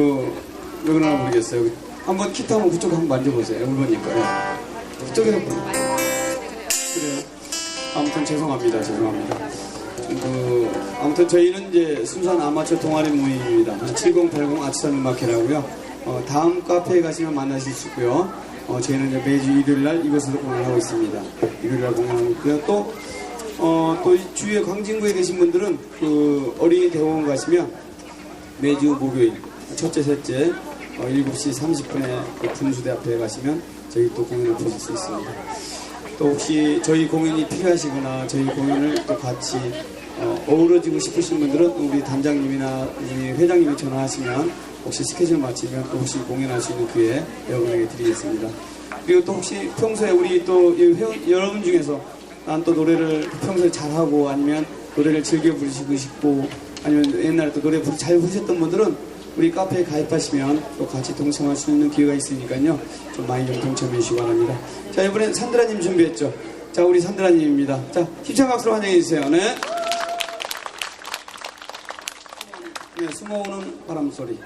왜 그러나 모르겠어요. 한번 기타 한번 그쪽 한번 만져보세요. 물건일 거예요. 그쪽에서 그래요. 아무튼 죄송합니다. 아무튼 저희는 이제 순수한 아마추어 동아리 모임입니다. 7080 아치산 음악회라고요. 다음 카페에 가시면 만나실 수 있고요. 저희는 이제 매주 일요일날 이곳에서 공연하고 있습니다. 일요일날 공연하고 있고요. 또 주위에 광진구에 계신 분들은 어린이 대공원 가시면 매주 목요일 첫째, 셋째 7시 30분에 분수대 앞에 가시면 저희 또 공연을 보실 수 있습니다. 또 혹시 저희 공연이 필요하시거나 저희 공연을 또 같이 어우러지고 싶으신 분들은 우리 단장님이나 우리 회장님이 전화하시면 혹시 스케줄 맞추면 또 혹시 공연할 수 있는 기회 여러분에게 드리겠습니다. 그리고 또 혹시 평소에 우리 또 여러분 중에서 난 또 노래를 평소에 잘하고 아니면 노래를 즐겨 부르시고 싶고 아니면 옛날에 또 노래 잘 부르셨던 분들은 우리 카페에 가입하시면 또 같이 동참할 수 있는 기회가 있으니까요. 좀 많이 좀 동참해 주시기 바랍니다. 자, 이번엔 산드라님 준비했죠. 자, 우리 산드라님입니다. 자, 힘찬 박수로 환영해 주세요. 네. 네, 숨어오는 바람 소리.